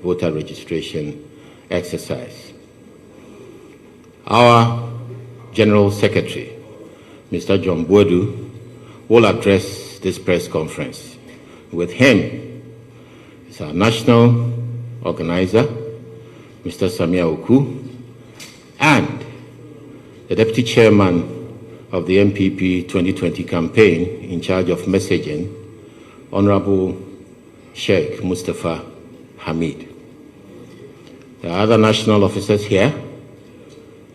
voter registration exercise. Our General Secretary, Mr. John Boadu, will address this press conference. With him is our national organizer, Mr. Samia Oku, and the Deputy Chairman of the NPP 2020 campaign in charge of messaging, Honorable Sheikh Mustafa Hamid. There are other national officers here,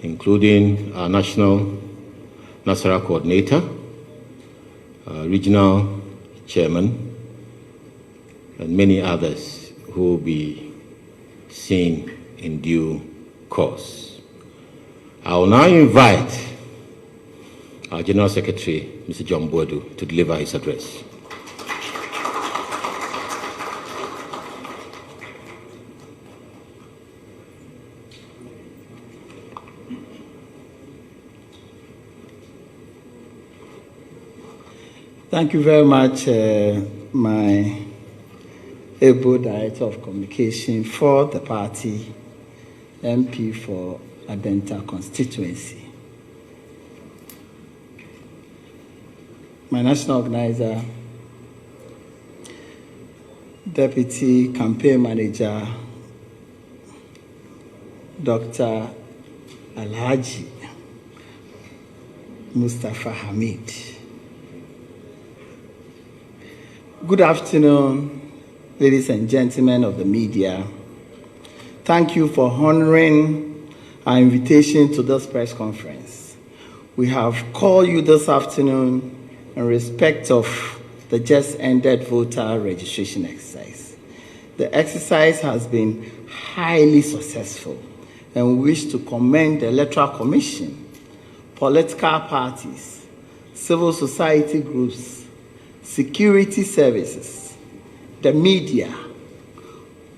including our National Nasara Coordinator, Regional Chairman, and many others who will be seen in due course. I will now invite our General Secretary, Mr. John Boadu, to deliver his address. Thank you very much, my able Director of Communication for the party, MP for Adenta constituency. My national organizer, Deputy Campaign Manager, Dr. Alhaji Mustafa Hamid. Good afternoon, ladies and gentlemen of the media. Thank you for honoring our invitation to this press conference. We have called you this afternoon in respect of the just ended voter registration exercise. The exercise has been highly successful, and we wish to commend the Electoral Commission, political parties, civil society groups, security services, the media,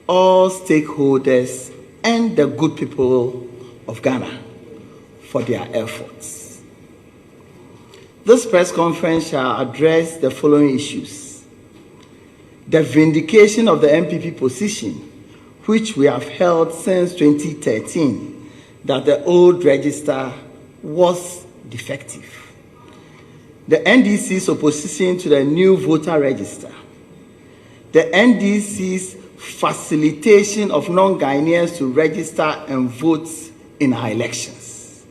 all stakeholders, and the good people of Ghana for their efforts. This press conference shall address the following issues: the vindication of the NPP position, which we have held since 2013, that the old register was defective; the NDC's opposition to the new voter register; the NDC's facilitation of non-Ghanaians to register and vote in our elections;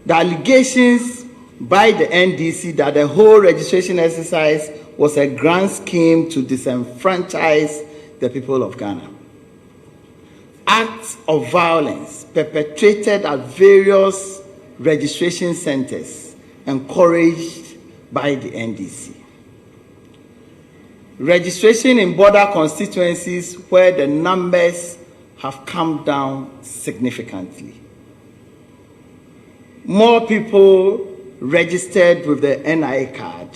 the allegations by the NDC that the whole registration exercise was a grand scheme to disenfranchise the people of Ghana; acts of violence perpetrated at various registration centers encouraged by the NDC; registration in border constituencies where the numbers have come down significantly; more people registered with the NI card;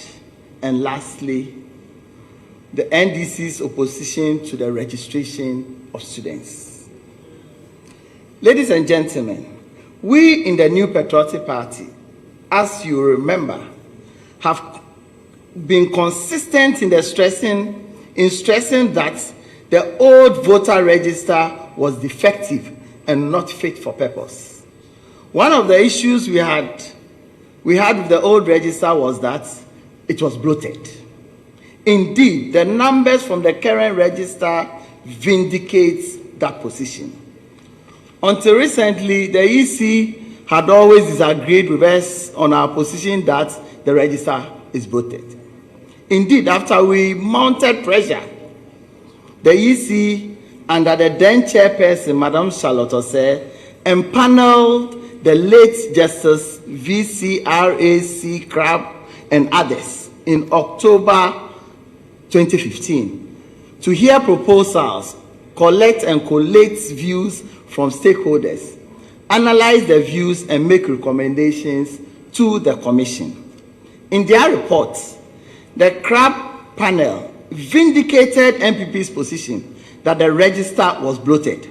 and lastly, the NDC's opposition to the registration of students. Ladies and gentlemen, we in the New Patriotic Party, as you remember, have been consistent in stressing that the old voter register was defective and not fit for purpose. One of the issues we had with the old register was that it was bloated. Indeed, the numbers from the current register vindicates that position. Until recently, the EC had always disagreed with us on our position that the register is bloated. Indeed, after we mounted pressure, the EC, under the then chairperson, Madam Charlotte Osei, empaneled the late Justice VCRAC Crab and others in October 2015 to hear proposals, collect and collate views from stakeholders, analyze the views and make recommendations to the Commission. In their report, the Crab panel vindicated NPP's position that the register was bloated.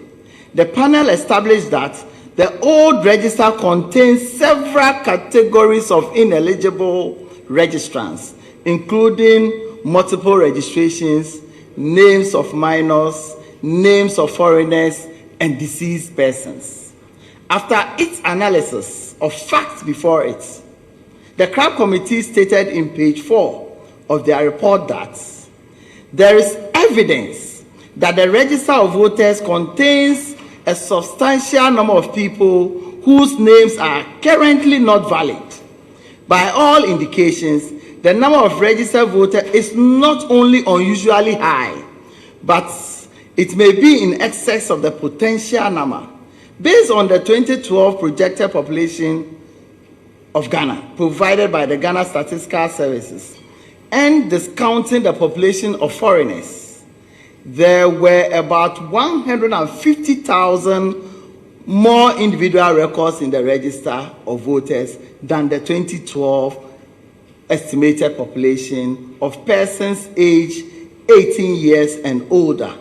The panel established that the old register contains several categories of ineligible registrants, including multiple registrations names of minors, names of foreigners, and deceased persons. After its analysis of facts before it, the CRAB committee stated in page 4 of their report that there is evidence that the register of voters contains a substantial number of people whose names are currently not valid. By all indications, the number of registered voters is not only unusually high, but it may be in excess of the potential number. Based on the 2012 projected population of Ghana provided by the Ghana Statistical Services and discounting the population of foreigners, there were about 150,000 more individual records in the register of voters than the 2012 estimated population of persons aged 18 years and older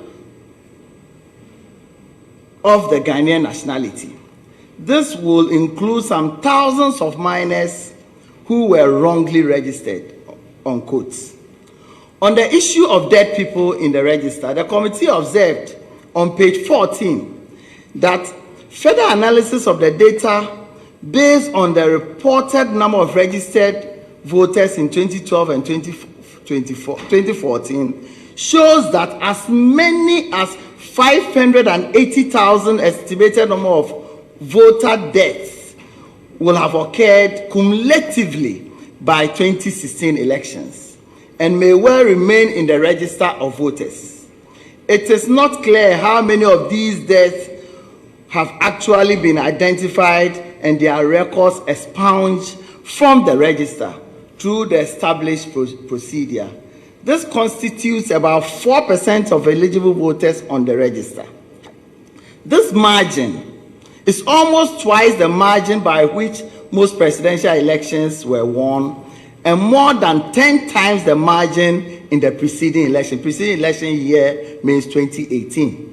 of the Ghanaian nationality. This will include some thousands of minors who were wrongly registered, unquote. On the issue of dead people in the register, the committee observed on page 14 that further analysis of the data based on the reported number of registered voters in 2012 and 2014 shows that as many as 580,000 estimated number of voter deaths will have occurred cumulatively by 2016 elections and may well remain in the register of voters. It is not clear how many of these deaths have actually been identified and their records expunged from the register through the established procedure. This constitutes about 4% of eligible voters on the register. This margin is almost twice the margin by which most presidential elections were won, and more than 10 times the margin in the preceding election. Preceding election year means 2018.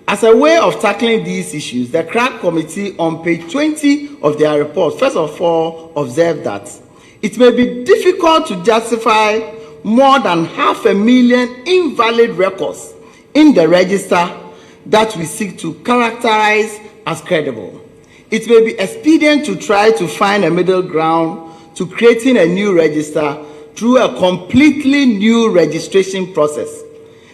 As a way of tackling these issues, the CRAB committee on page 20 of their report, first of all, observed that it may be difficult to justify more than 500,000 invalid records in the register that we seek to characterize as credible. It may be expedient to try to find a middle ground to creating a new register through a completely new registration process.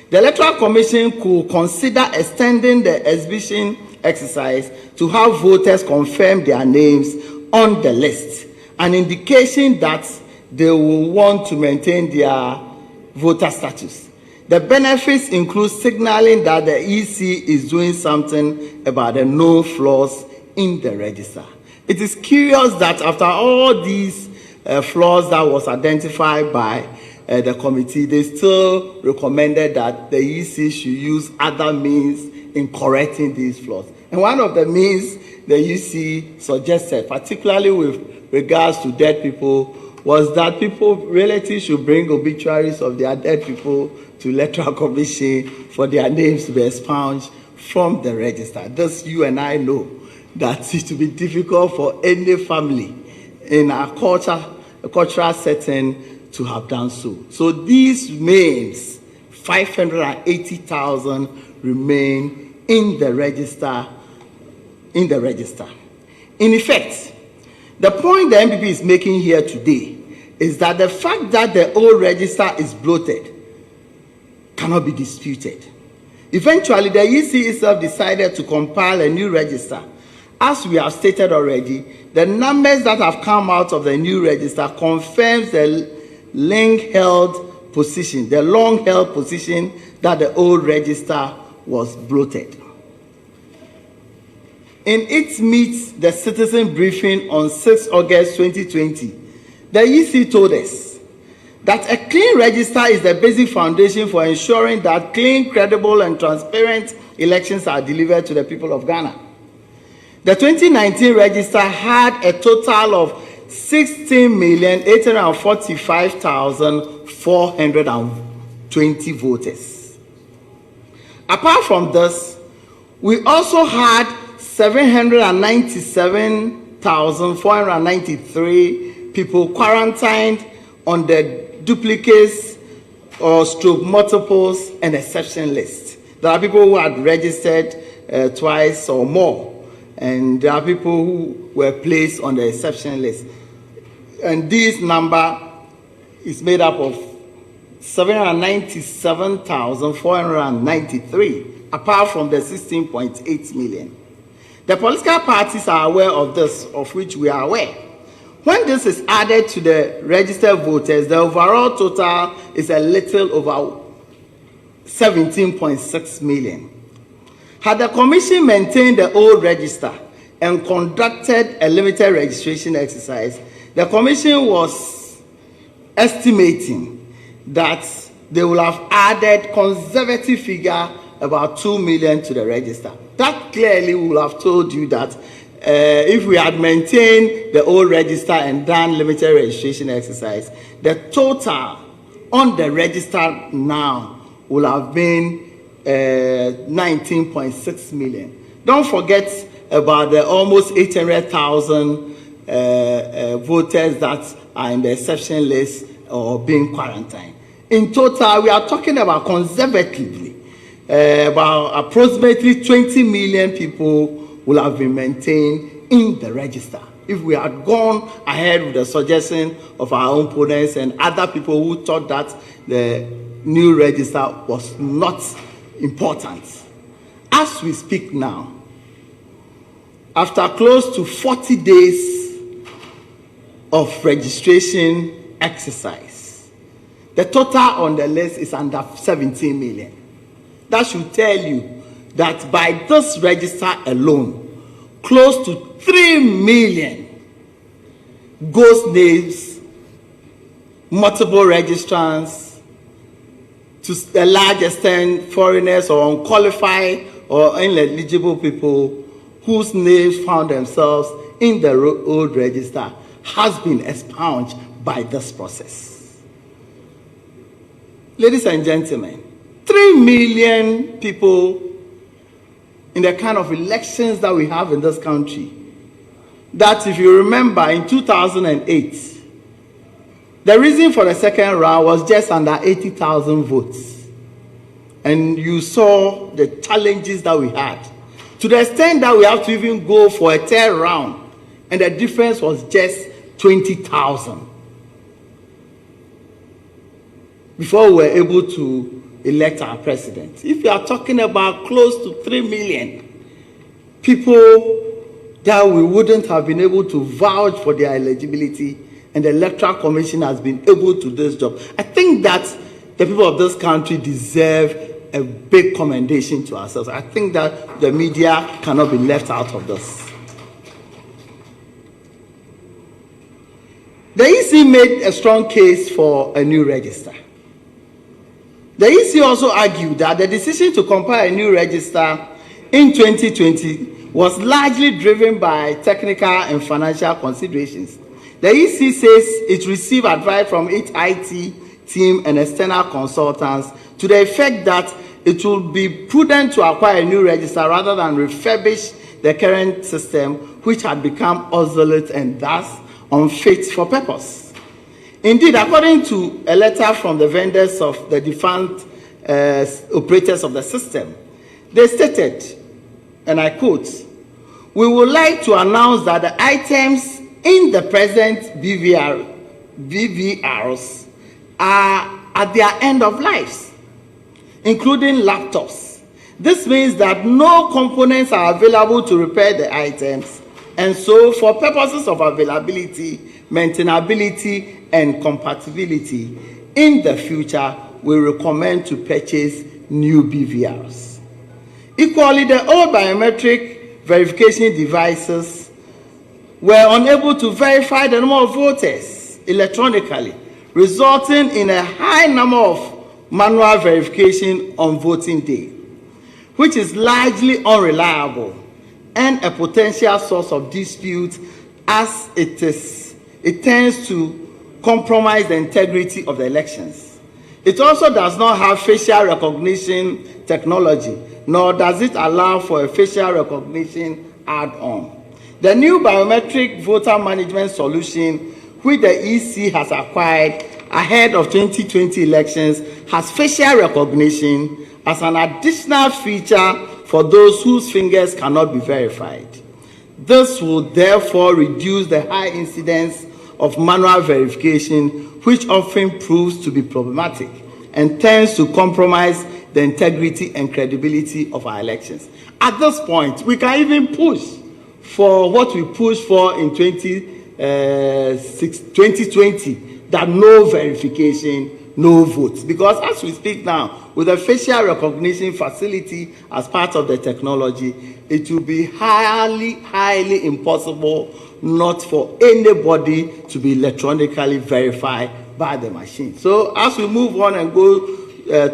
The Electoral Commission could consider extending the exhibition exercise to have voters confirm their names on the list, an indication that they will want to maintain their voter status. The benefits include signaling that the EC is doing something about the no flaws in the register. It is curious that after all these flaws that was identified by the committee, they still recommended that the EC should use other means in correcting these flaws. And one of the means the EC suggested, particularly with regards to dead people, was that relatives should bring obituaries of their dead people to Electoral Commission for their names to be expunged from the register. This you and I know that it will be difficult for any family in a cultural setting to have done so. So these names, 580,000, remain in the register. In effect, the point the Npp is making here today is that the fact that the old register is bloated cannot be disputed. Eventually, the EC itself decided to compile a new register. As we have stated already, the numbers that have come out of the new register confirms the long-held position that the old register was bloated. In its Meet the Citizen briefing on 6 August 2020, the EC told us that a clean register is the basic foundation for ensuring that clean, credible, and transparent elections are delivered to the people of Ghana. The 2019 register had a total of 16,845,420 voters. Apart from this, we also had 797,493 people quarantined on the duplicates or stroke multiples and exception lists. There are people who had registered twice or more, and there are people who were placed on the exception list. And this number is made up of 797,493, apart from the 16.8 million. The political parties are aware of this, of which we are aware. When this is added to the registered voters, the overall total is a little over 17.6 million. Had the Commission maintained the old register and conducted a limited registration exercise, the Commission was estimating that they will have added conservative figure about 2 million to the register. That clearly will have told you that if we had maintained the old register and done limited registration exercise, the total on the register now will have been 19.6 million. Don't forget about the almost 800,000 voters that are in the exception list or being quarantined. In total, we are talking about conservatively about approximately 20 million people will have been maintained in the register. If we had gone ahead with the suggestion of our opponents and other people who thought that the new register was not important. As we speak now, after close to 40 days of registration exercise, the total on the list is under 17 million. That should tell you that by this register alone, close to 3 million ghost names, multiple registrants, to a large extent foreigners or unqualified or ineligible people whose names found themselves in the old register has been expunged by this process. Ladies and gentlemen, 3 million people in the kind of elections that we have in this country, that if you remember in 2008, the reason for the second round was just under 80,000 votes. And you saw the challenges that we had, to the extent that we have to even go for a third round, and the difference was just 20,000 before we were able to elect our president. If you are talking about close to 3 million people that we wouldn't have been able to vouch for their eligibility, and the Electoral Commission has been able to do this job, I think that the people of this country deserve a big commendation to ourselves. I think that the media cannot be left out of this. The EC made a strong case for a new register. The EC also argued that the decision to compile a new register in 2020 was largely driven by technical and financial considerations. The EC says it received advice from its IT team and external consultants to the effect that it will be prudent to acquire a new register rather than refurbish the current system, which had become obsolete and thus unfit for purpose. Indeed, according to a letter from the vendors of the defunct operators of the system, they stated, and I quote, "We would like to announce that the items in the present BVRs are at their end of life, including laptops. This means that no components are available to repair the items, and so for purposes of availability, maintainability, and compatibility, in the future, we recommend to purchase new BVRs. Equally, the old biometric verification devices were unable to verify the number of voters electronically, resulting in a high number of manual verification on voting day, which is largely unreliable and a potential source of dispute, as it tends to compromise the integrity of the elections. It also does not have facial recognition technology, nor does it allow for a facial recognition add-on. The new biometric voter management solution, which the EC has acquired ahead of 2020 elections, has facial recognition as an additional feature for those whose fingers cannot be verified. This will therefore reduce the high incidence of manual verification, which often proves to be problematic and tends to compromise the integrity and credibility of our elections. At this point, we can even push for what we pushed for in 2020, that no verification, no votes. Because as we speak now, with a facial recognition facility as part of the technology, it will be highly impossible not for anybody to be electronically verified by the machine. So as we move on and go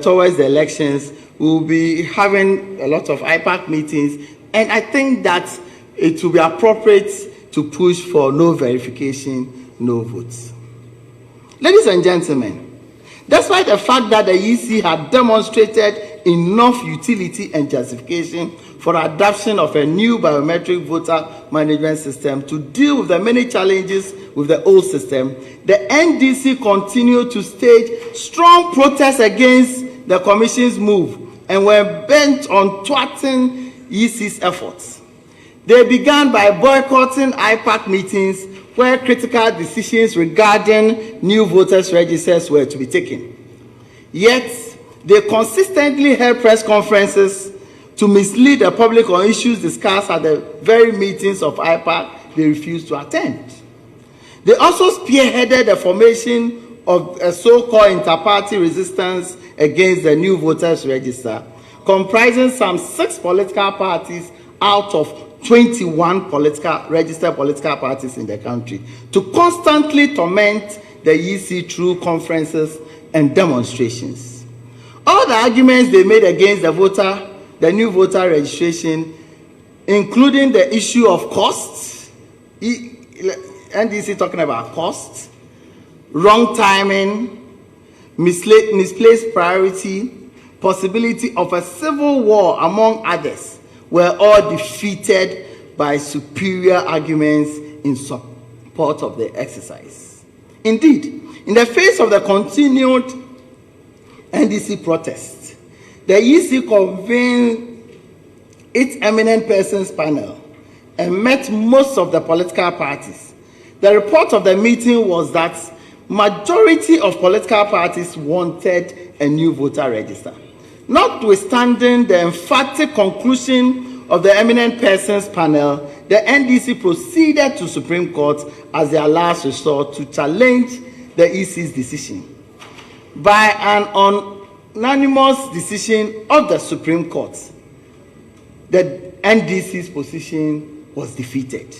towards the elections, we'll be having a lot of IPAC meetings, and I think that it will be appropriate to push for no verification, no votes. Ladies and gentlemen, despite the fact that the EC had demonstrated enough utility and justification for adoption of a new biometric voter management system to deal with the many challenges with the old system, the NDC continued to stage strong protests against the Commission's move and were bent on thwarting EC's efforts. They began by boycotting IPAC meetings where critical decisions regarding new voters' registers were to be taken. Yet, they consistently held press conferences to mislead the public on issues discussed at the very meetings of IPAC they refused to attend. They also spearheaded the formation of a so-called inter-party resistance against the new voters' register, comprising some 6 political parties out of 21 registered political parties in the country, to constantly torment the EC through conferences and demonstrations. All the arguments they made against the new voter registration, including the issue of costs, NDC talking about costs, wrong timing, misplaced priority, possibility of a civil war, among others, were all defeated by superior arguments in support of the exercise. Indeed, in the face of the continued NDC protests, the EC convened its eminent persons panel and met most of the political parties. The report of the meeting was that majority of political parties wanted a new voter register. Notwithstanding the emphatic conclusion of the eminent persons panel, the NDC proceeded to Supreme Court as their last resort to challenge the EC's decision. By an unanimous decision of the Supreme Court, the NDC's position was defeated.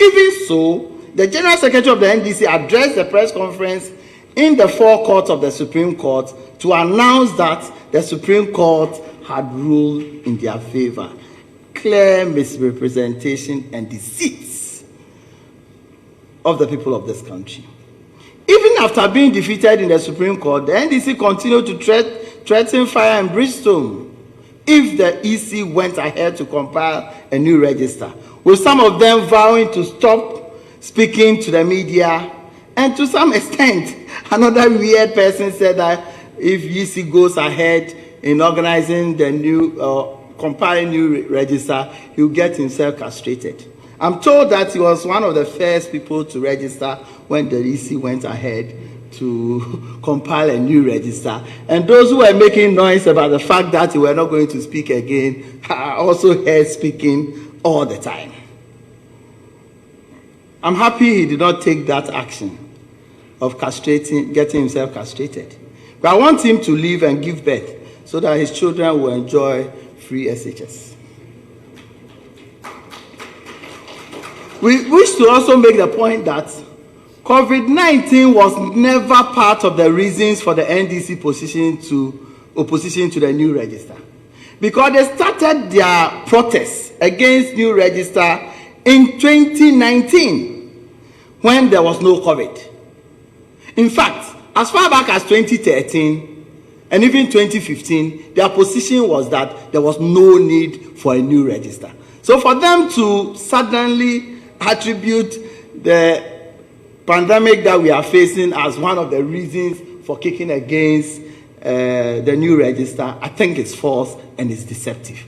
Even so, the General Secretary of the NDC addressed the press conference in the forecourt of the Supreme Court to announce that the Supreme Court had ruled in their favor. Clear misrepresentation and deceits of the people of this country. Even after being defeated in the Supreme Court, the NDC continued to threaten fire and brimstone if the EC went ahead to compile a new register, with some of them vowing to stop speaking to the media. And to some extent, another weird person said that if EC goes ahead in organizing the new, compiling new register, he'll get himself castrated. I'm told that he was one of the first people to register when the EC went ahead to compile a new register. And those who were making noise about the fact that he were not going to speak again are also heard speaking all the time. I'm happy he did not take that action of getting himself castrated. But I want him to live and give birth so that his children will enjoy free SHS. We wish to also make the point that COVID-19 was never part of the reasons for the NDC opposition to the new register, because they started their protests against new register in 2019 when there was no COVID. In fact, as far back as 2013 and even 2015, their position was that there was no need for a new register. So for them to suddenly attribute the pandemic that we are facing as one of the reasons for kicking against the new register, I think it's false and it's deceptive.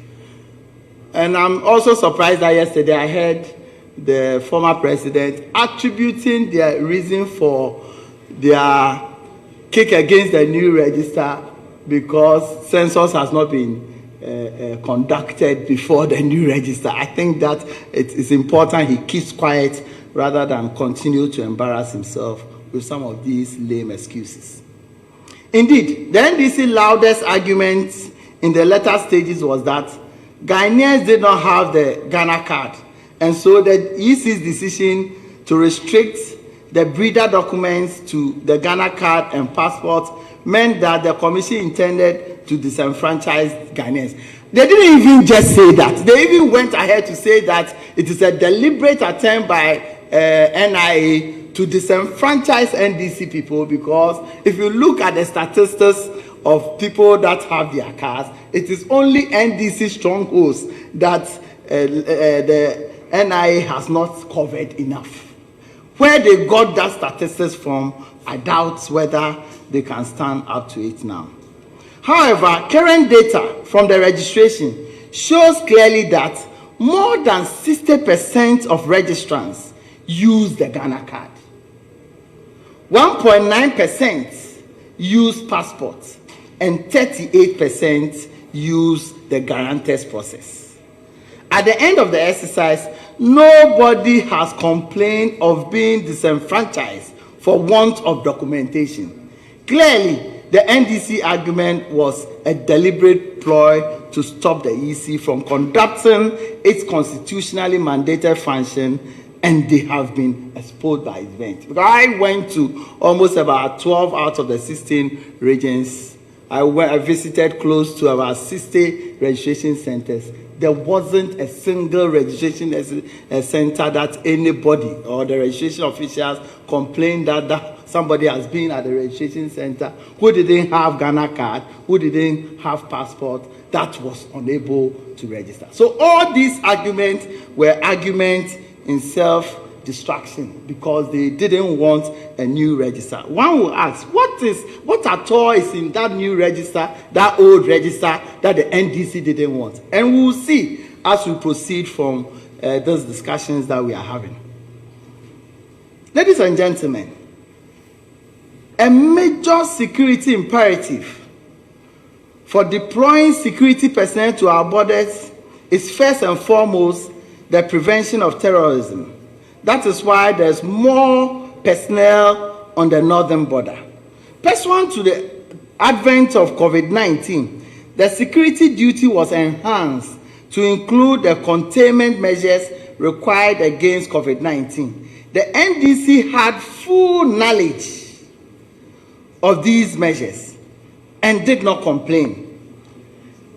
And I'm also surprised that yesterday I heard the former president attributing their reason for their kick against the new register because census has not been conducted before the new register. I think that it is important he keeps quiet rather than continue to embarrass himself with some of these lame excuses. Indeed, the NDC loudest argument in the later stages was that Ghanaians did not have the Ghana card, and so the EC's decision to restrict the breeder documents to the Ghana card and passport meant that the commission intended to disenfranchise Ghanaians. They didn't even just say that. They even went ahead to say that it is a deliberate attempt by NIA to disenfranchise NDC people, because if you look at the statistics of people that have their cards, it is only NDC strongholds that the NIA has not covered enough. Where they got that statistics from, I doubt whether they can stand up to it now. However, current data from the registration shows clearly that more than 60% of registrants use the Ghana card. 1.9% use passports, and 38% use the guarantors process. At the end of the exercise, nobody has complained of being disenfranchised for want of documentation. Clearly, the NDC argument was a deliberate ploy to stop the EC from conducting its constitutionally mandated function, and they have been exposed by events. Because I went to almost about 12 out of the 16 regions. I visited close to about 60 registration centers. There wasn't a single registration center that anybody or the registration officials complained that somebody has been at the registration center who didn't have Ghana card, who didn't have passport, that was unable to register. So all these arguments were arguments in self-destruction because they didn't want a new register. One will ask, what at all is in that new register, that old register that the NDC didn't want? And we will see as we proceed from those discussions that we are having. Ladies and gentlemen, a major security imperative for deploying security personnel to our borders is first and foremost the prevention of terrorism. That is why there's more personnel on the northern border. Pursuant to the advent of COVID-19, the security duty was enhanced to include the containment measures required against COVID-19. The NDC had full knowledge of these measures and did not complain.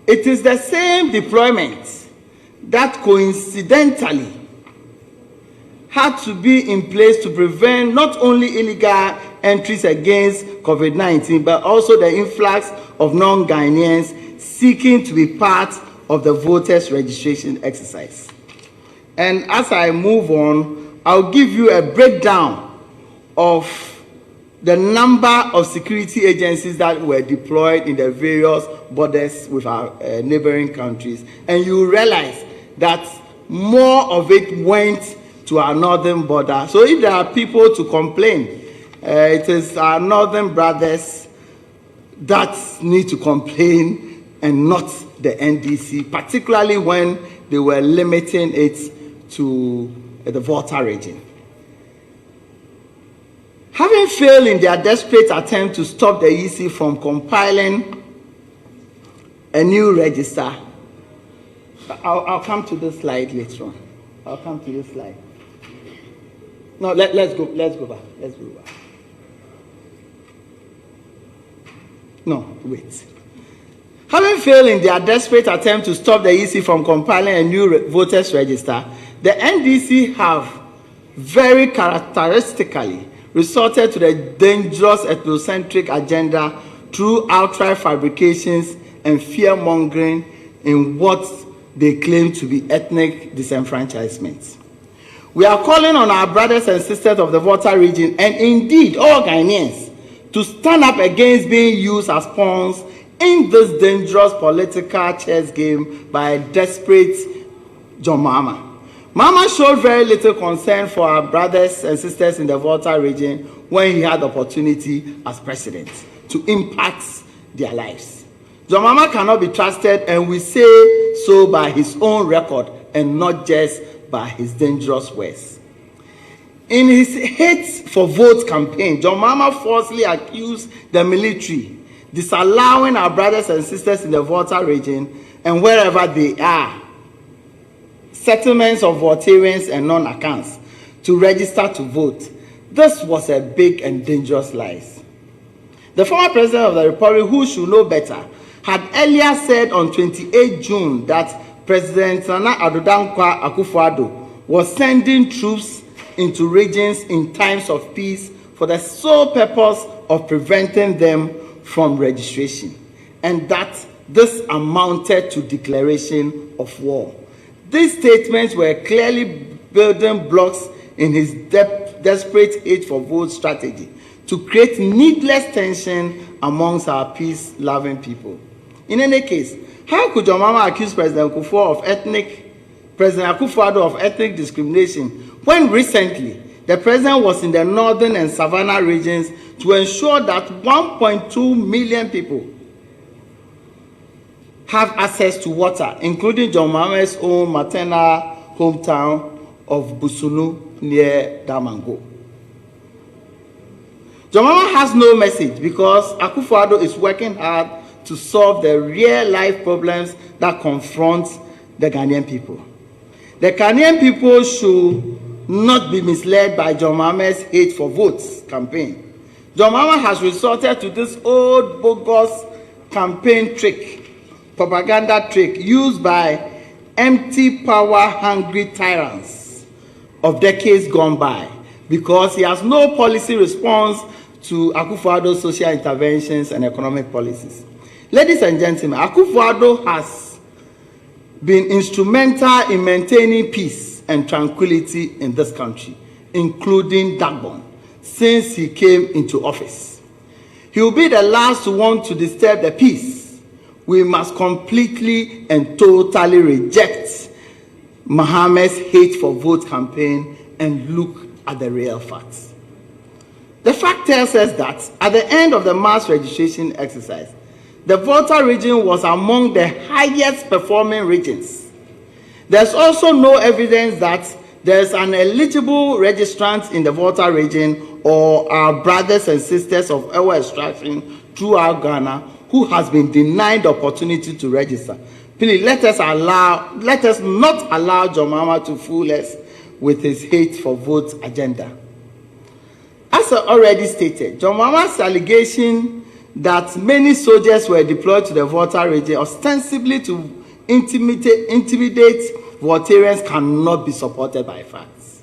It is the same deployment that coincidentally had to be in place to prevent not only illegal entries against COVID-19, but also the influx of non-Ghanaians seeking to be part of the voters' registration exercise. And as I move on, I'll give you a breakdown of the number of security agencies that were deployed in the various borders with our neighboring countries. And you realize that more of it went to our northern border. So if there are people to complain, it is our northern brothers that need to complain and not the NDC, particularly when they were limiting it to the Volta region. Having failed in their desperate attempt to stop the EC from compiling a new register, I'll come to this slide later on. I'll come to this slide. No, let's go back. Let's go back. No, wait. Having failed in their desperate attempt to stop the EC from compiling a new voters register, the NDC have very characteristically resorted to the dangerous ethnocentric agenda through outright fabrications and fear-mongering in what they claim to be ethnic disenfranchisement. We are calling on our brothers and sisters of the Volta region, and indeed all Ghanaians, to stand up against being used as pawns in this dangerous political chess game by a desperate John Mahama. Mahama showed very little concern for our brothers and sisters in the Volta region when he had the opportunity as president to impact their lives. John Mahama cannot be trusted, and we say so by his own record and not just by his dangerous words. In his hate for vote campaign, John Mahama falsely accused the military, disallowing our brothers and sisters in the Volta region and wherever they are, settlements of Voltarians and non-accounts, to register to vote. This was a big and dangerous lie. The former president of the Republic, who should know better, had earlier said on 28 June that President Nana Addo Dankwa Akufo-Addo was sending troops into regions in times of peace for the sole purpose of preventing them from registration, and that this amounted to declaration of war. These statements were clearly building blocks in his desperate hate for vote strategy to create needless tension amongst our peace-loving people. In any case, how could John Mahama accuse President Akufo-Addo of ethnic discrimination when recently the president was in the northern and savannah regions to ensure that 1.2 million people have access to water, including John Mahama's own maternal hometown of Busunu near Damango? John Mahama has no message because Akufo-Addo is working hard to solve the real-life problems that confront the Ghanaian people. The Ghanaian people should not be misled by John Mahama's hate for votes campaign. John Mahama has resorted to this old bogus campaign trick, propaganda trick used by empty power-hungry tyrants of decades gone by, because he has no policy response to Akufo-Addo's social interventions and economic policies. Ladies and gentlemen, Akufo-Addo has been instrumental in maintaining peace and tranquility in this country, including Dagbon, since he came into office. He will be the last to want to disturb the peace. We must completely and totally reject Mahama's hate for vote campaign and look at the real facts. The fact tells us that at the end of the mass registration exercise, the Volta region was among the highest performing regions. There's also no evidence that there's an eligible registrant in the Volta region or our brothers and sisters of our extraction throughout Ghana who has been denied the opportunity to register. Please let us not allow John Mahama to fool us with his hate for vote agenda. As I already stated, John Mahama's allegation that many soldiers were deployed to the Volta region ostensibly to intimidate Voltarians cannot be supported by facts.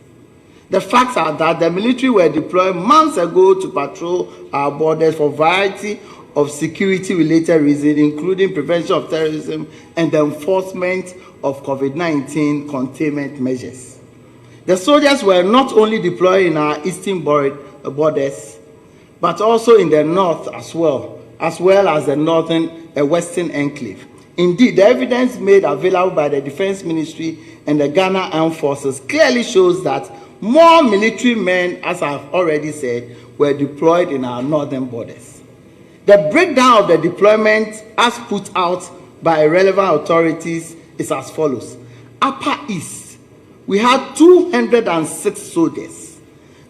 The facts are that the military were deployed months ago to patrol our borders for a variety of security-related reasons, including prevention of terrorism and the enforcement of COVID-19 containment measures. The soldiers were not only deployed in our eastern borders, but also in the north as well as the northern western enclave. Indeed, the evidence made available by the Defense Ministry and the Ghana Armed Forces clearly shows that more military men, as I've already said, were deployed in our northern borders. The breakdown of the deployment as put out by relevant authorities is as follows. Upper East, we had 206 soldiers.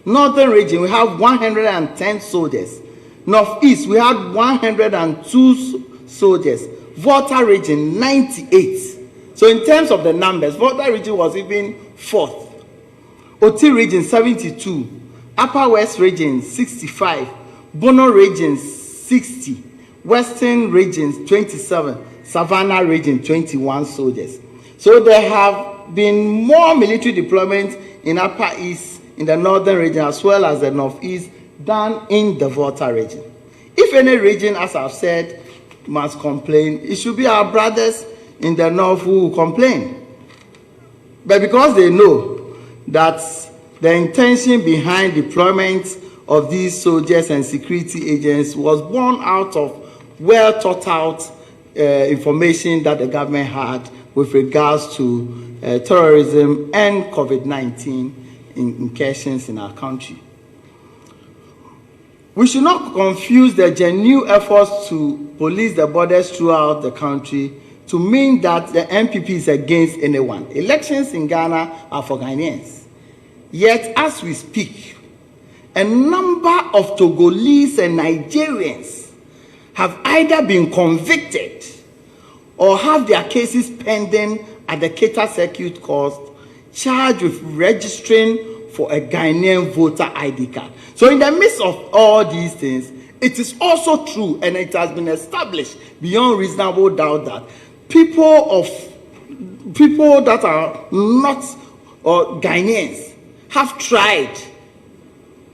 Northern region, we have 110 soldiers. Northeast, we had 102 soldiers. Volta region, 98. So in terms of the numbers, Volta region was even fourth. Oti region, 72. Upper West region, 65. Bono region, 60. Western region, 27. Savannah region, 21 soldiers. So there have been more military deployments in Upper East, in the northern region, as well as the northeast, than in the Volta region. If any region, as I've said, must complain, it should be our brothers in the north who will complain. But because they know that the intention behind deployment of these soldiers and security agents was born out of well thought out information that the government had with regards to terrorism and COVID-19 incursions in our country. We should not confuse the genuine efforts to police the borders throughout the country to mean that the NPP is against anyone. Elections in Ghana are for Ghanaians. Yet, as we speak, a number of Togolese and Nigerians have either been convicted or have their cases pending at the Keta Circuit Court, charged with registering for a Ghanaian voter ID card. So in the midst of all these things, it is also true, and it has been established beyond reasonable doubt, that people that are not Ghanaians have tried.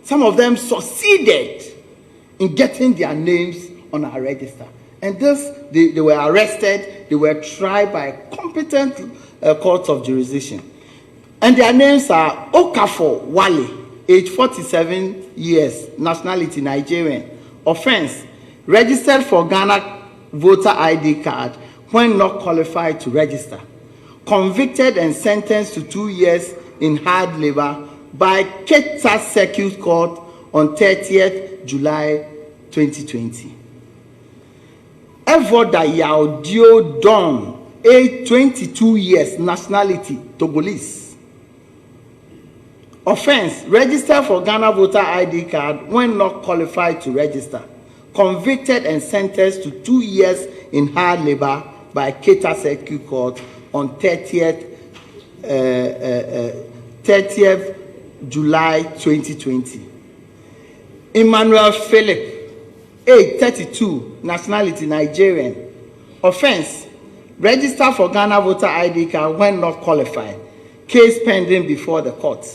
Some of them succeeded in getting their names on our register. And they were arrested, they were tried by competent courts of jurisdiction. And their names are Okafor Wale, age 47 years, nationality Nigerian. Offense, registered for Ghana voter ID card when not qualified to register. Convicted and sentenced to 2 years in hard labor by Keta Circuit Court on 30th July 2020. Evoda Yaudio Don, age 22 years, nationality Togolese. Offense, registered for Ghana voter ID card when not qualified to register. Convicted and sentenced to 2 years in hard labor by Keta Circuit Court on 30th July 2020. Emmanuel Philip, age 32, nationality Nigerian. Offense, registered for Ghana voter ID card when not qualified. Case pending before the court.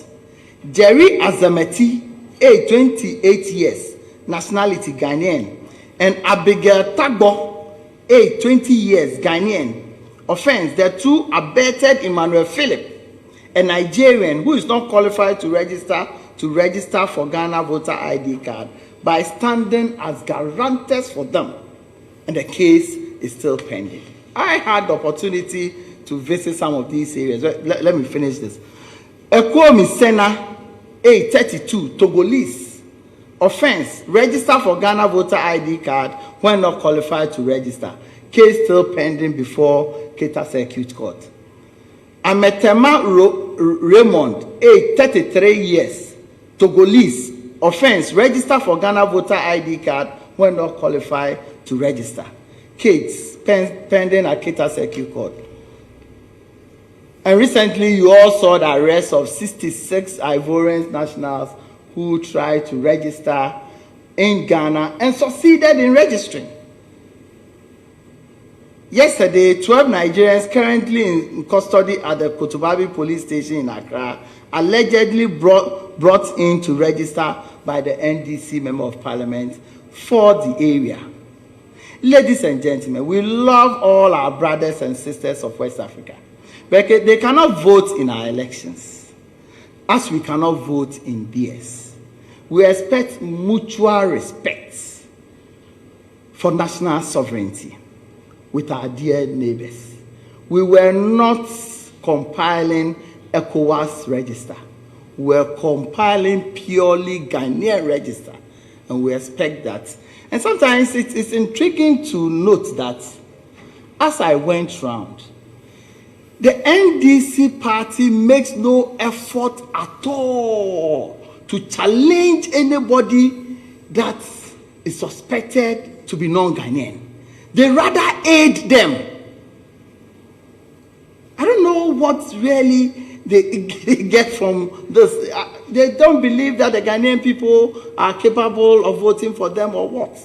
Jerry Azameti, age 28 years, nationality Ghanaian. And Abigail Tagbo, age 20 years, Ghanaian. Offense, the two abetted Emmanuel Philip, a Nigerian who is not qualified to register for Ghana voter ID card by standing as guarantors for them. And the case is still pending. I had the opportunity to visit some of these areas. Let me finish this. Ekomi Sena, age 32, Togolese. Offense, register for Ghana voter ID card when not qualified to register. Case still pending before Keta Circuit Court. Ametema Raymond, age 33 years, Togolese. Offense, register for Ghana voter ID card when not qualified to register. Case pending at Keta Circuit Court. And recently, you all saw the arrest of 66 Ivorian nationals who tried to register in Ghana and succeeded in registering. Yesterday, 12 Nigerians currently in custody at the Kotobabi police station in Accra allegedly brought in to register by the NDC Member of Parliament for the area. Ladies and gentlemen, we love all our brothers and sisters of West Africa. But they cannot vote in our elections, as we cannot vote in theirs. We expect mutual respect for national sovereignty with our dear neighbors. We were not compiling ECOWAS register. We were compiling purely Ghanaian register, and we expect that. And sometimes it's intriguing to note that as I went round, the NDC party makes no effort at all to challenge anybody that is suspected to be non-Ghanaian. They rather aid them. I don't know what really they get from this. They don't believe that the Ghanaian people are capable of voting for them or what.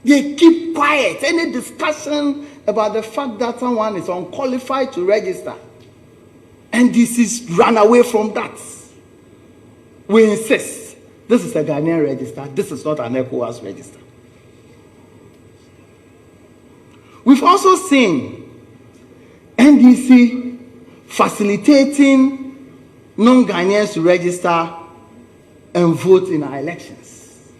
They keep quiet. Any discussion about the fact that someone is unqualified to register, and this is run away from that. We insist this is a Ghanaian register. This is not an ECOWAS register. We've also seen NDC facilitating non-Ghanaians to register and vote in our elections.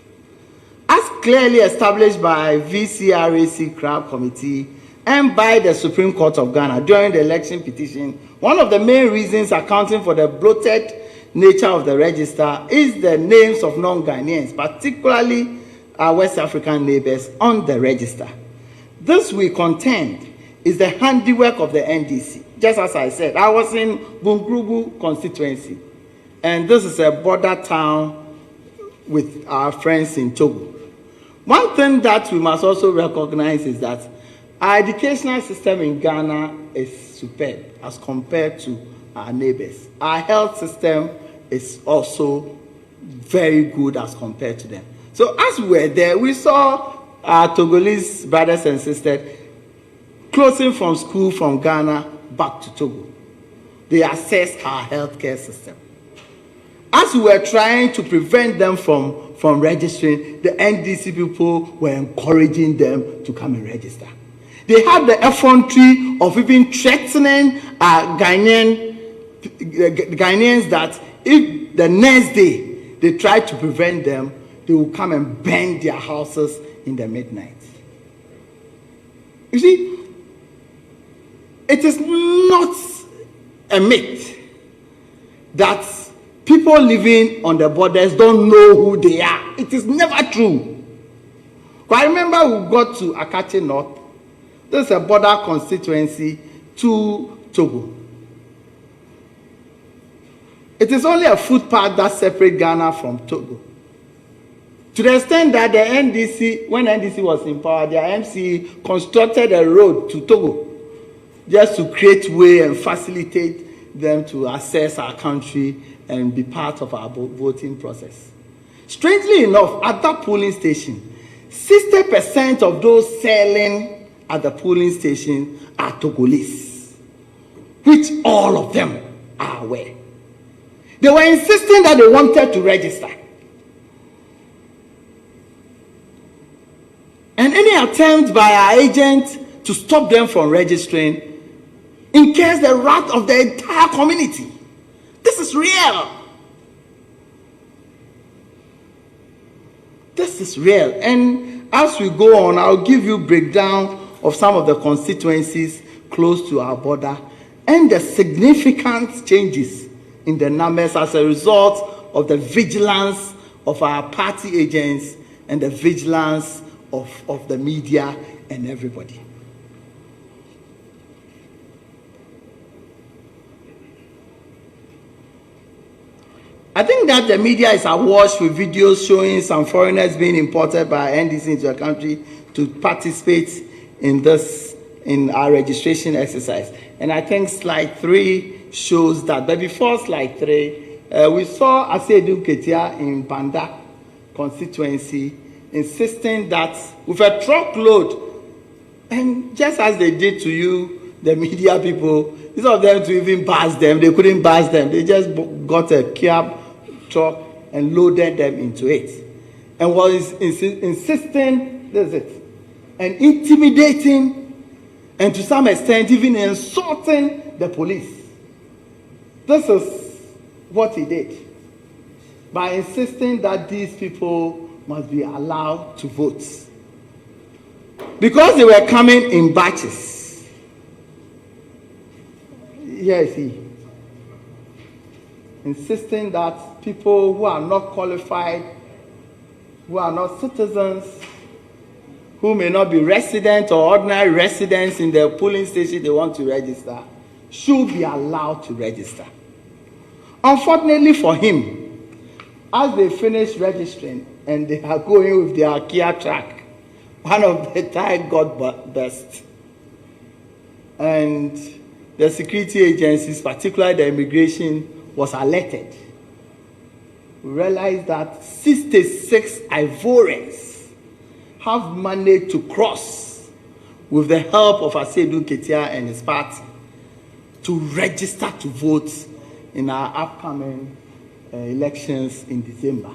As clearly established by VCRAC CRAB Committee and by the Supreme Court of Ghana during the election petition, one of the main reasons accounting for the bloated nature of the register is the names of non-Ghanaians, particularly our West African neighbors, on the register. This, we contend, is the handiwork of the NDC. Just as I said, I was in Bunkrubu constituency, and this is a border town with our friends in Togo. One thing that we must also recognize is that our educational system in Ghana is superb as compared to our neighbors. Our health system is also very good as compared to them. So as we were there, we saw our Togolese brothers and sisters closing from school from Ghana back to Togo. They accessed our healthcare system. As we were trying to prevent them from registering, the NDC people were encouraging them to come and register. They had the effrontery of even threatening Ghanaians that if the next day they tried to prevent them, they will come and burn their houses in the midnight. You see, it is not a myth that people living on the borders don't know who they are. It is never true. I remember we got to Akate North. This is a border constituency to Togo. It is only a footpath that separates Ghana from Togo. To the extent that the NDC, when NDC was in power, their MC constructed a road to Togo just to create way and facilitate them to access our country and be part of our voting process. Strangely enough, at that polling station, 60% of those selling at the polling station are Togolese, which all of them are aware. They were insisting that they wanted to register. And any attempt by our agent to stop them from registering incurs the wrath of the entire community. This is real. This is real. And as we go on, I'll give you a breakdown of some of the constituencies close to our border and the significant changes in the numbers as a result of the vigilance of our party agents and the vigilance of the media and everybody. I think that the media is awash with videos showing some foreigners being imported by NDC into a country to participate in our registration exercise. And I think slide 3 shows that. But before slide 3, we saw Asedu Ketia in Banda constituency insisting that with a truckload, and just as they did to you, the media people, instead of them to even buzz them, they couldn't buzz them. They just got a cab truck and loaded them into it. And was insisting, this is it, and intimidating, and to some extent even insulting the police. This is what he did by insisting that these people must be allowed to vote. Because they were coming in batches. Here is he. Insisting that people who are not qualified, who are not citizens, who may not be residents or ordinary residents in the polling station they want to register, should be allowed to register. Unfortunately for him, as they finish registering and they are going with their Kia truck, one of the tires got burst. And the security agencies, particularly the immigration, was alerted. We realized that 66 Ivorians have managed to cross with the help of Asedu Ketia and his party to register to vote in our upcoming elections in December.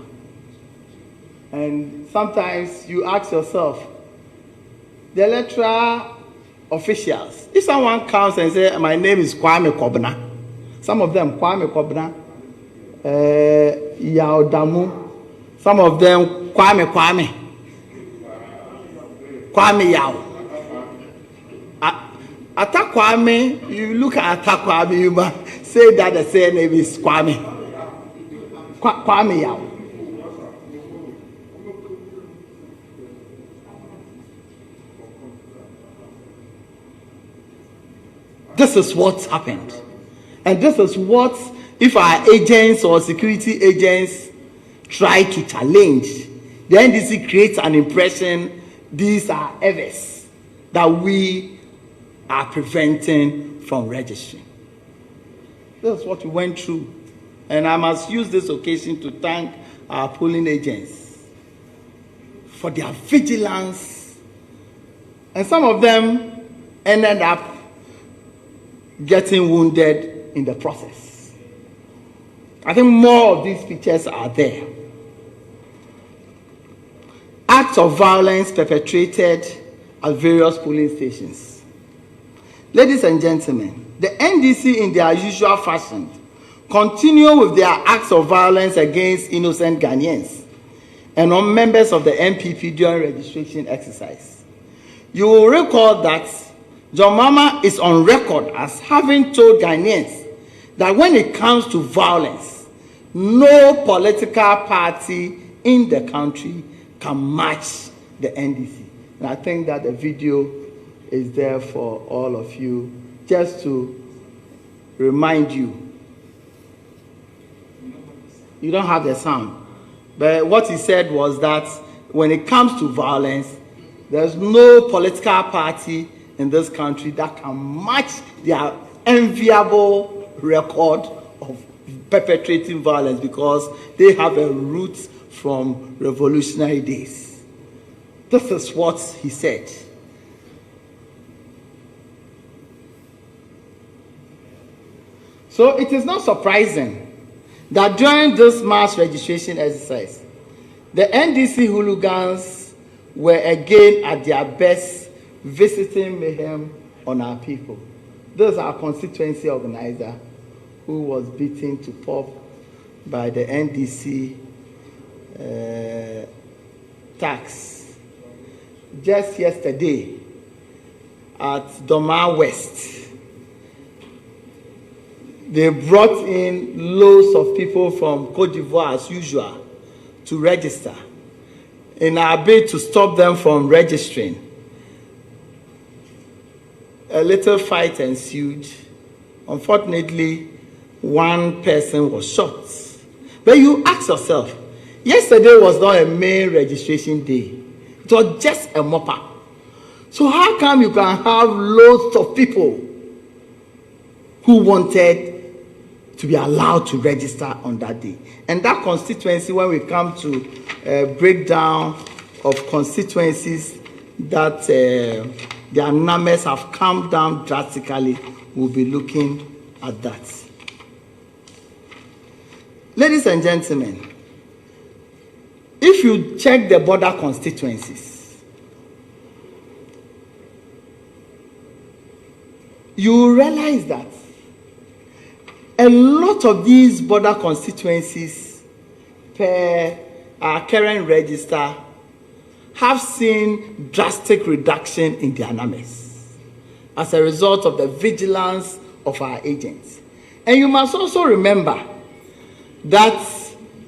And sometimes you ask yourself, the electoral officials, if someone comes and says, my name is Kwame Kobna, some of them, Kwame Kobna, Yaudamu. Some of them Kwame Yao. Ata Kwame, you look at Ata Kwame, you must say that the same name is Kwame. Kwame Yao. This is what's happened. And this is what, if our agents or security agents try to challenge, the NDC creates an impression these are errors that we are preventing from registering. That's what we went through. And I must use this occasion to thank our polling agents for their vigilance. And some of them ended up getting wounded in the process. I think more of these pictures are there. Acts of violence perpetrated at various polling stations. Ladies and gentlemen, the NDC in their usual fashion continue with their acts of violence against innocent Ghanaians and on members of the NPP during registration exercise. You will recall that John Mama is on record as having told Ghanaians that when it comes to violence, no political party in the country can match the NDC. And I think that the video is there for all of you, just to remind you. You don't have the sound. But what he said was that when it comes to violence, there's no political party in this country that can match their enviable record of perpetrating violence, because they have a root from revolutionary days. This is what he said. So it is not surprising that during this mass registration exercise, the NDC hooligans were again at their best, visiting mayhem on our people. This is our constituency organizer who was beaten to pulp by the NDC tax. Just yesterday at Doma West, they brought in loads of people from Côte d'Ivoire as usual to register in our bid to stop them from registering. A little fight ensued. Unfortunately, one person was shot. But you ask yourself, yesterday was not a main registration day. It was just a mop-up. So how come you can have loads of people who wanted to be allowed to register on that day? And that constituency, when we come to breakdown of constituencies that their numbers have come down drastically, we'll be looking at that. Ladies and gentlemen, if you check the border constituencies, you will realize that a lot of these border constituencies, per our current register, have seen drastic reduction in their numbers as a result of the vigilance of our agents. And you must also remember that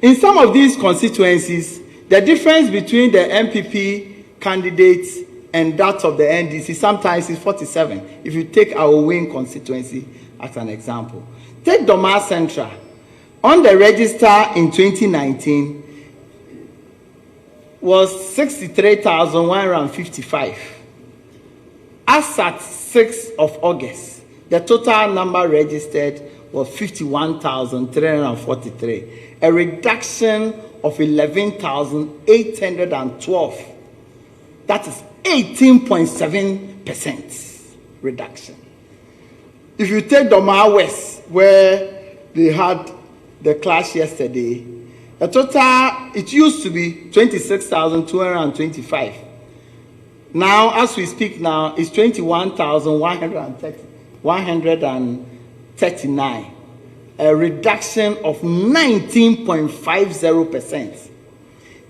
in some of these constituencies, the difference between the MPP candidates and that of the NDC sometimes is 47. If you take our Wing constituency as an example. Take Doma Central. On the register in 2019 was 63,155. As at 6th of August, the total number registered was 51,343, a reduction of 11,812. That is 18.7% reduction. If you take Doma West, where they had the clash yesterday, the total, it used to be 26,225. Now, as we speak now, it's 21,139, a reduction of 19.50%.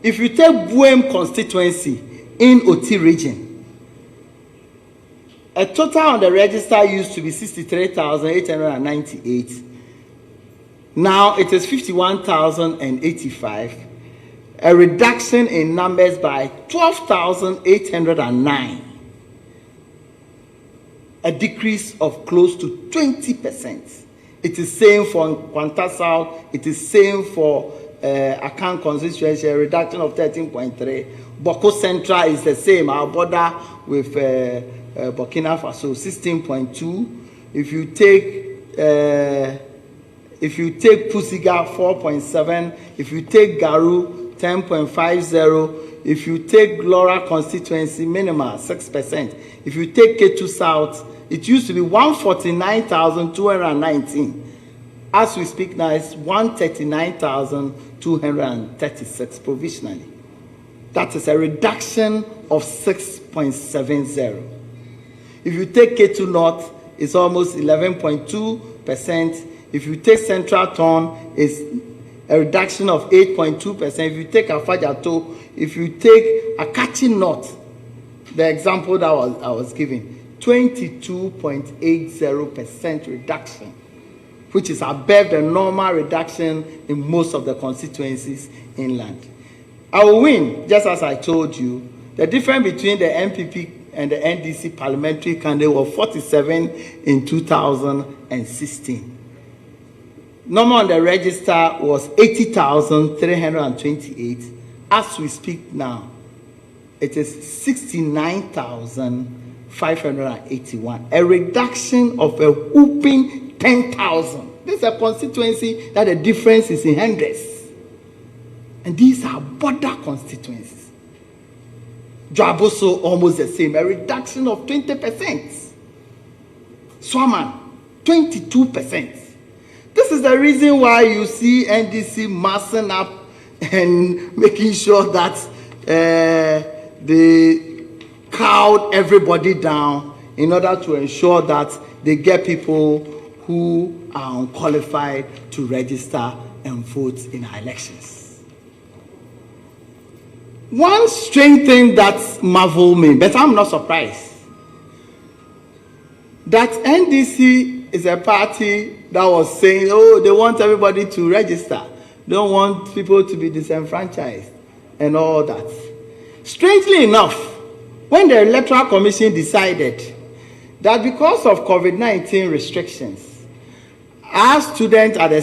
If you take Buem constituency in Oti region, a total on the register used to be 63,898. Now it is 51,085. A reduction in numbers by 12,809. A decrease of close to 20%. It is same for Kwanta South. It is same for Akan constituency, a reduction of 13.3. Boko Central is the same. Our border with Burkina Faso, 16.2. If you take Pusiga, 4.7. If you take Garu, 10.50. If you take Glora constituency, minimal 6%. If you take Ketu South, it used to be 149,219. As we speak now, it's 139,236 provisionally. That is a reduction of 6.70. If you take Ketu North, it's almost 11.2%. If you take Central Town, it's a reduction of 8.2%. If you take Afajato, if you take Akachi North, the example that I was giving, 22.80% reduction, which is above the normal reduction in most of the constituencies inland. I will win, just as I told you. The difference between the NPP and the NDC parliamentary candidate was 47 in 2016. Number on the register was 80,328. As we speak now, it is 69,581. A reduction of a whooping 10,000. This is a constituency that the difference is in hundreds. And these are border constituencies. Dwaboso, almost the same, a reduction of 20%. Swaman, 22%. This is the reason why you see NDC massing up and making sure that they crowd everybody down in order to ensure that they get people who are unqualified to register and vote in our elections. One strange thing that marveled me, but I'm not surprised, that NDC is a party that was saying, oh, they want everybody to register. They don't want people to be disenfranchised and all that. Strangely enough, when the Electoral Commission decided that because of COVID-19 restrictions, our students at a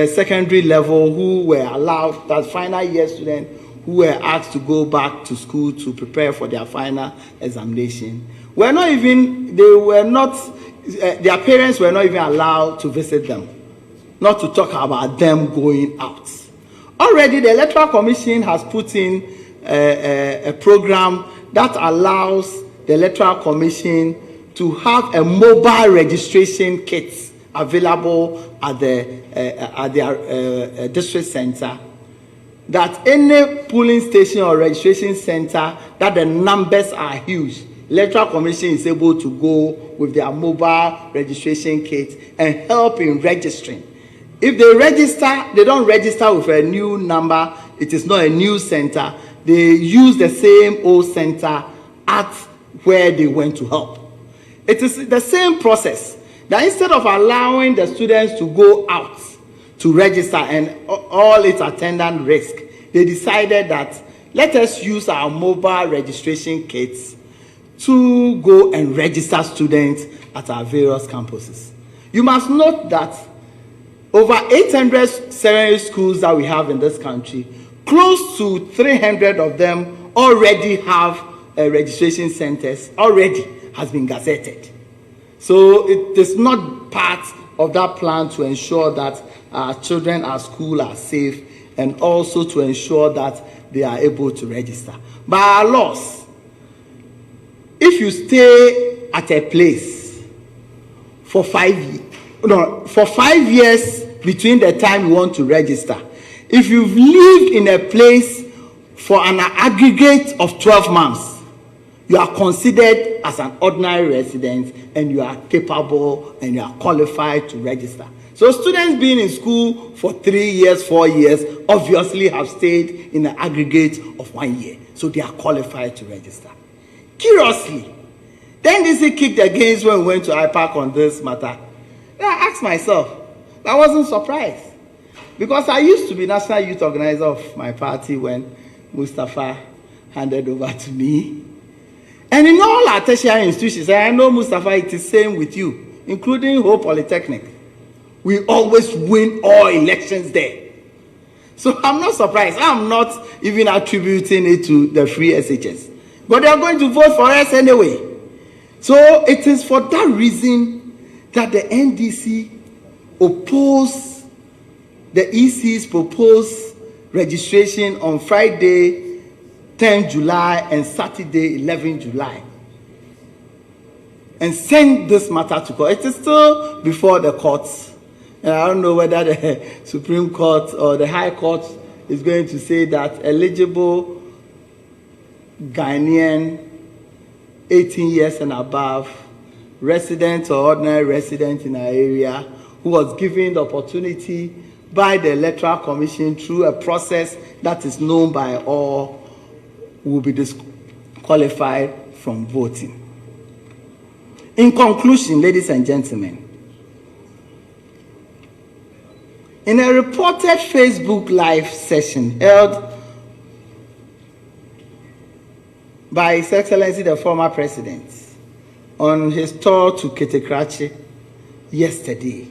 secondary level who were allowed, that final year students who were asked to go back to school to prepare for their final examination, their parents were not even allowed to visit them, not to talk about them going out. Already the Electoral Commission has put in a program that allows the Electoral Commission to have a mobile registration kit available at their district center, that any polling station or registration center that the numbers are huge, Electoral Commission is able to go with their mobile registration kit and help in registering. If they register, they don't register with a new number, it is not a new center, they use the same old center at where they went to help. It is the same process, that instead of allowing the students to go out to register and all its attendant risk, they decided that let us use our mobile registration kits to go and register students at our various campuses. You must note that over 800 secondary schools that we have in this country, close to 300 of them already have registration centers, already has been gazetted. So it is not part of that plan to ensure that our children at school are safe and also to ensure that they are able to register. By our laws, if you stay at a place for 5 years between the time you want to register, if you've lived in a place for an aggregate of 12 months, you are considered as an ordinary resident and you are capable and you are qualified to register. So students being in school for 3 years, 4 years, obviously have stayed in an aggregate of 1 year. So they are qualified to register. Curiously, the NDC kicked against when we went to IPAC on this matter. Then I asked myself, I wasn't surprised. Because I used to be national youth organizer of my party when Mustafa handed over to me. And in all our tertiary institutions, I know Mustafa, it is the same with you, including Hope Polytechnic. We always win all elections there. So I'm not surprised. I'm not even attributing it to the free SHS. But they are going to vote for us anyway. So it is for that reason that the NDC opposed the EC's proposed registration on Friday, 10 July and Saturday, 11 July. And sent this matter to court. It is still before the courts. And I don't know whether the Supreme Court or the High Court is going to say that eligible Ghanaian 18 years and above, resident or ordinary resident in our area, who was given the opportunity by the Electoral Commission through a process that is known by all, will be disqualified from voting. In conclusion, ladies and gentlemen, in a reported Facebook Live session held by His Excellency the former President on his tour to Ketekrachi yesterday,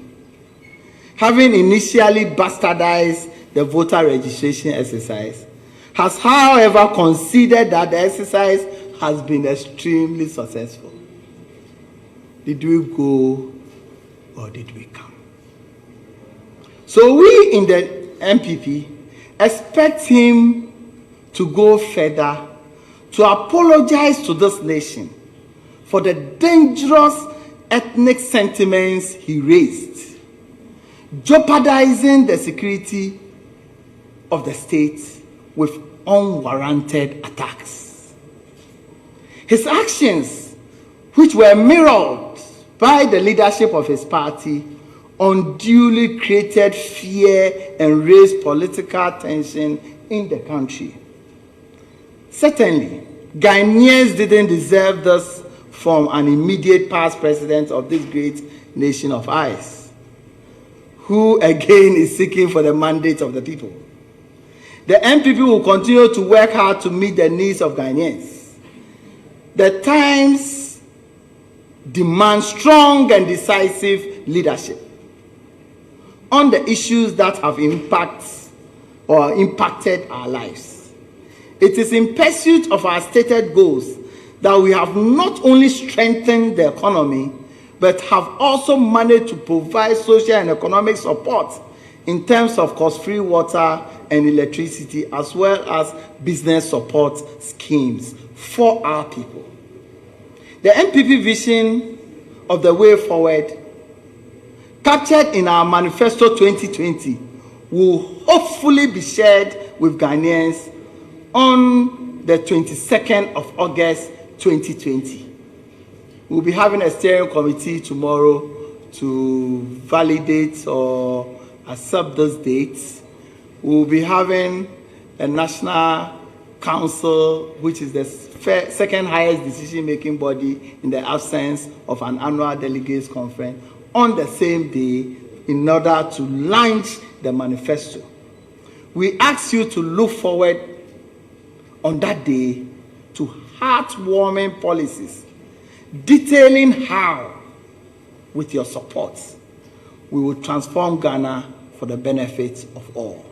having initially bastardized the voter registration exercise, has however conceded that the exercise has been extremely successful. Did we go or did we come? So we in the NPP expect him to go further, to apologize to this nation for the dangerous ethnic sentiments he raised, jeopardizing the security of the state with unwarranted attacks. His actions, which were mirrored by the leadership of his party, unduly created fear and raised political tension in the country. Certainly, Ghanaians didn't deserve this from an immediate past president of this great nation of ours, who again is seeking for the mandate of the people. The NPP will continue to work hard to meet the needs of Ghanaians. The times demand strong and decisive leadership on the issues that have impacted our lives. It is in pursuit of our stated goals that we have not only strengthened the economy, but have also managed to provide social and economic support in terms of cost-free water and electricity, as well as business support schemes for our people. The NPP vision of the way forward, captured in our Manifesto 2020, will hopefully be shared with Ghanaians on the 22nd of August 2020. We'll be having a steering committee tomorrow to validate or accept those dates. We'll be having a national council, which is the second highest decision-making body in the absence of an annual delegates conference, on the same day in order to launch the manifesto. We ask you to look forward on that day to heartwarming policies detailing how, with your support, we will transform Ghana for the benefit of all.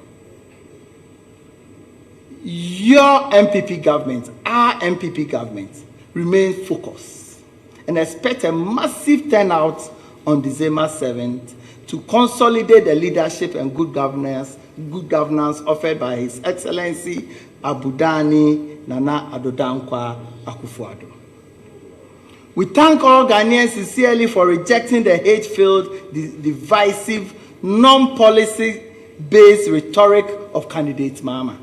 Your MPP government, our MPP government, remains focused and expect a massive turnout on December 7th to consolidate the leadership and good governance offered by His Excellency Abudani Nana Adodankwa Akufo-Addo. We thank all Ghanaians sincerely for rejecting the hate-filled, divisive, non-policy-based rhetoric of candidate Mahama.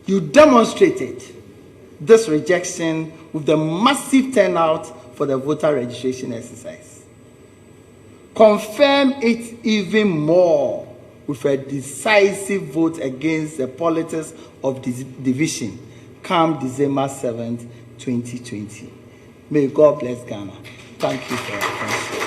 You demonstrated this rejection with the massive turnout for the voter registration exercise. confirm it even more with a decisive vote against the politics of division come December 7th, 2020. May God bless Ghana. Thank you for your attention.